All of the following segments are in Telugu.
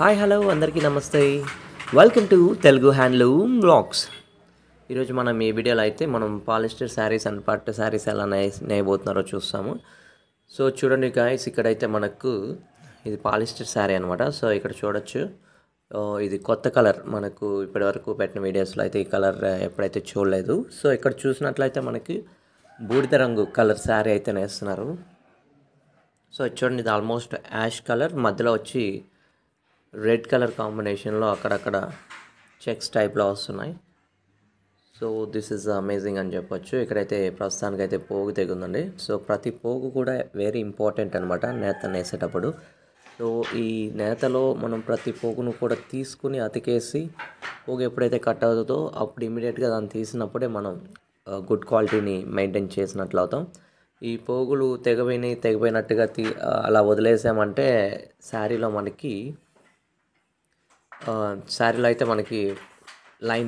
హాయ్ హలో అందరికీ నమస్తే. Welcome to Telugu handloom blogs. ఈరోజు మనం ఈ వీడియోలో అయితే మనం పాలిస్టర్ శారీస్ అండ్ పట్టు శారీస్ ఎలా నేయబోతున్నారో చూస్తాము. సో చూడండి గాయస్, ఇక్కడైతే మనకు ఇది పాలిస్టర్ శారీ అనమాట. సో ఇక్కడ చూడొచ్చు, ఇది కొత్త కలర్. మనకు ఇప్పటివరకు పెట్టిన వీడియోస్లో అయితే ఈ కలర్ ఎప్పుడైతే చూడలేదు. సో ఇక్కడ చూసినట్లయితే మనకి బూడిద రంగు కలర్ శారీ అయితే నేస్తున్నారు. సో చూడండి, ఇది ఆల్మోస్ట్ యాష్ కలర్, మధ్యలో వచ్చి రెడ్ కలర్ కాంబినేషన్లో అక్కడక్కడ చెక్స్ టైప్లో వస్తున్నాయి. సో దిస్ ఈజ్ అమేజింగ్ అని చెప్పొచ్చు. ఇక్కడైతే ప్రస్తుతానికైతే పోగు తెగుందండి. సో ప్రతి పోగు కూడా వెరీ ఇంపార్టెంట్ అనమాట నేత నేసేటప్పుడు. సో ఈ నేతలో మనం ప్రతి పోగును కూడా తీసుకుని అతికేసి పోగు ఎప్పుడైతే కట్ అవుతుందో అప్పుడు ఇమీడియట్గా దాన్ని తీసినప్పుడే మనం గుడ్ క్వాలిటీని మెయింటైన్ చేసినట్లు అవుతాం. ఈ పోగులు తెగిపోయినట్టుగా అలా వదిలేసామంటే శారీలో అయితే మనకి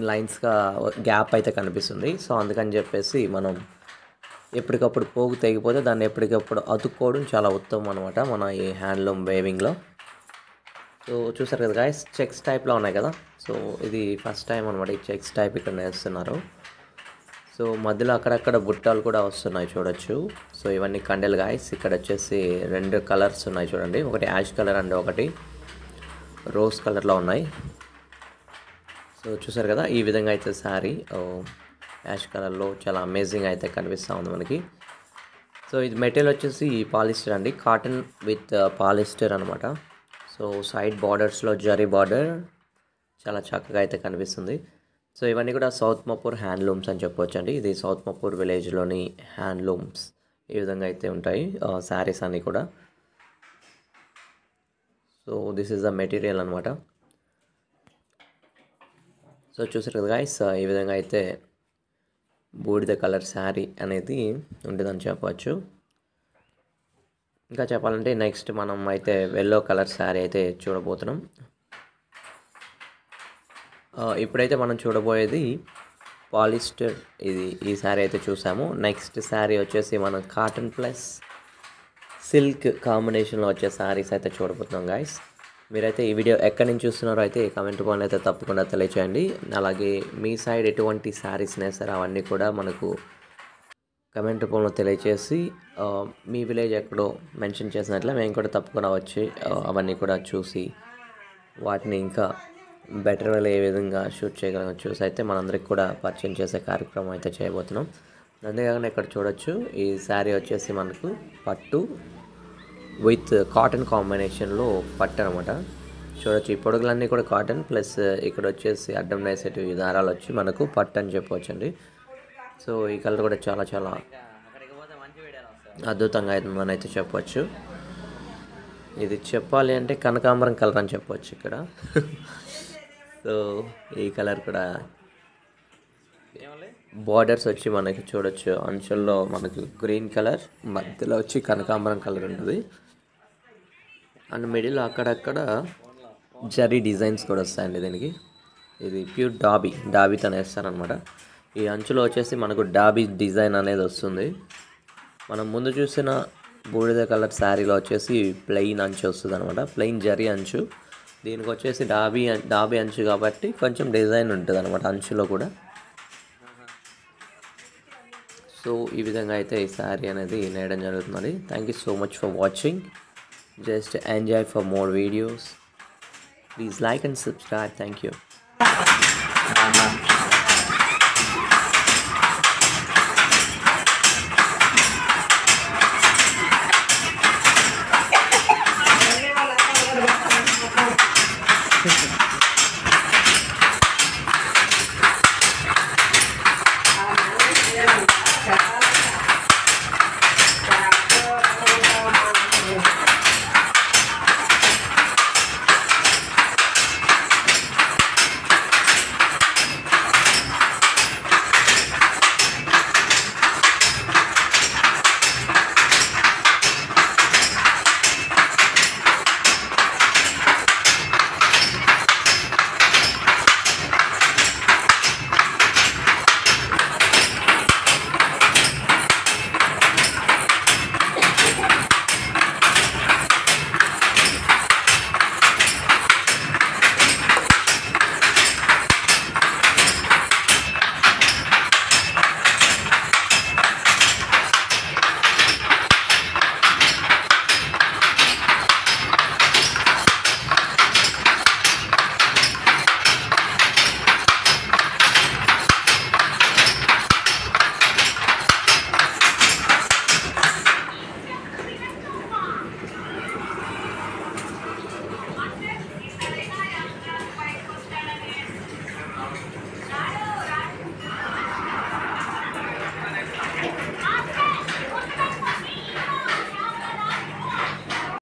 లైన్స్గా గ్యాప్ అయితే కనిపిస్తుంది. సో అందుకని చెప్పేసి మనం ఎప్పటికప్పుడు పోగు తెగిపోతే దాన్ని ఎప్పటికప్పుడు అతుక్కోవడం చాలా ఉత్తమం అనమాట మన ఈ హ్యాండ్లూమ్ వేవింగ్లో. సో చూసారు కదా గాయస్, చెక్స్ టైప్లో ఉన్నాయి కదా. సో ఇది ఫస్ట్ టైం అనమాట ఈ చెక్స్ టైప్ ఇక్కడ నేస్తున్నారు. సో మధ్యలో అక్కడక్కడ బుట్టాలు కూడా వస్తున్నాయి చూడొచ్చు. సో ఇవన్నీ కండెలు గాయస్. ఇక్కడ వచ్చేసి 2 కలర్స్ ఉన్నాయి చూడండి, ఒకటి యాష్ కలర్ అండ్ ఒకటి రోజ్ కలర్లో ఉన్నాయి. సో చూసారు కదా, ఈ విధంగా అయితే శారీ యాష్ కలర్లో చాలా అమేజింగ్ అయితే కనిపిస్తూ ఉంది మనకి. సో ఇది మెటీరియల్ వచ్చేసి పాలిస్టర్ అండి, కాటన్ విత్ పాలిస్టర్ అనమాట. సో సైడ్ బార్డర్స్లో జరీ బార్డర్ చాలా చక్కగా అయితే కనిపిస్తుంది. సో ఇవన్నీ కూడా సౌత్ మపూర్ హ్యాండ్లూమ్స్ అని చెప్పవచ్చు అండి. ఇది సౌత్ మపూర్ విలేజ్లోని హ్యాండ్లూమ్స్ ఈ విధంగా అయితే ఉంటాయి శారీస్ అన్నీ కూడా. So this is the material అనమాట. సో చూసారు కదా గైస్, ఈ విధంగా అయితే బూడిద కలర్ శారీ అనేది ఉంటుందని చెప్పవచ్చు. ఇంకా చెప్పాలంటే నెక్స్ట్ మనం అయితే ఎల్లో కలర్ శారీ అయితే చూడబోతున్నాం. ఇప్పుడైతే మనం చూడబోయేది పాలిస్టర్, ఈ శారీ అయితే చూసాము. నెక్స్ట్ శారీ వచ్చేసి మనం కాటన్ ప్లస్ సిల్క్ కాంబినేషన్లో వచ్చే శారీస్ అయితే చూడబోతున్నాం గాయస్. మీరైతే ఈ వీడియో ఎక్కడి నుంచి చూస్తున్నారో అయితే కామెంట్ రూపంలో అయితే తప్పకుండా తెలియచేయండి. అలాగే మీ సైడ్ ఎటువంటి శారీస్ నేస్తారో అవన్నీ కూడా మనకు కమెంట్ రూపంలో తెలియచేసి మీ విలేజ్ ఎక్కడో మెన్షన్ చేసినట్లే మేము కూడా తప్పకుండా వచ్చి అవన్నీ కూడా చూసి వాటిని ఇంకా బెటర్ వేలో ఏ విధంగా షూట్ చేయగలం చూసి అయితే మనందరికి కూడా పరిచయం చేసే కార్యక్రమం అయితే చేయబోతున్నాం. అంతేకాకుండా ఇక్కడ చూడొచ్చు, ఈ శారీ వచ్చేసి మనకు పట్టు విత్ కాటన్ కాంబినేషన్లో పట్టు అనమాట. చూడొచ్చు, ఈ పొడుగులన్నీ కూడా కాటన్ ప్లస్ ఇక్కడ వచ్చేసి అడ్డం నేసేటివి దారాలు వచ్చి మనకు పట్టు అని చెప్పవచ్చండి. సో ఈ కలర్ కూడా చాలా చాలా అద్భుతంగా అవుతుందని అయితే చెప్పవచ్చు. ఇది చెప్పాలి అంటే కనకాంబరం కలర్ అని చెప్పవచ్చు ఇక్కడ. సో ఈ కలర్ కూడా బార్డర్స్ వచ్చి మనకి చూడొచ్చు, అంచుల్లో మనకు గ్రీన్ కలర్, మధ్యలో వచ్చి కనకాంబరం కలర్ ఉంటుంది. అండ్ మిడిల్ అక్కడక్కడ జరీ డిజైన్స్ కూడా వస్తాయండి దీనికి. ఇది ప్యూర్ డాబీతో వేస్తారనమాట. ఈ అంచులో వచ్చేసి మనకు డాబీ డిజైన్ అనేది వస్తుంది. మనం ముందు చూసిన బూడిద కలర్ శారీలో వచ్చేసి ప్లెయిన్ అంచు వస్తుంది అనమాట, ప్లెయిన్ జరీ అంచు. దీనికి వచ్చేసి డాబీ అంచు కాబట్టి కొంచెం డిజైన్ ఉంటుంది అనమాట అంచులో కూడా. సో ఈ విధంగా అయితే ఈ శారీ అనేది నేయడం జరుగుతుంది. Thank you so much for watching. Just enjoy for more videos. Please like and subscribe. Thank you.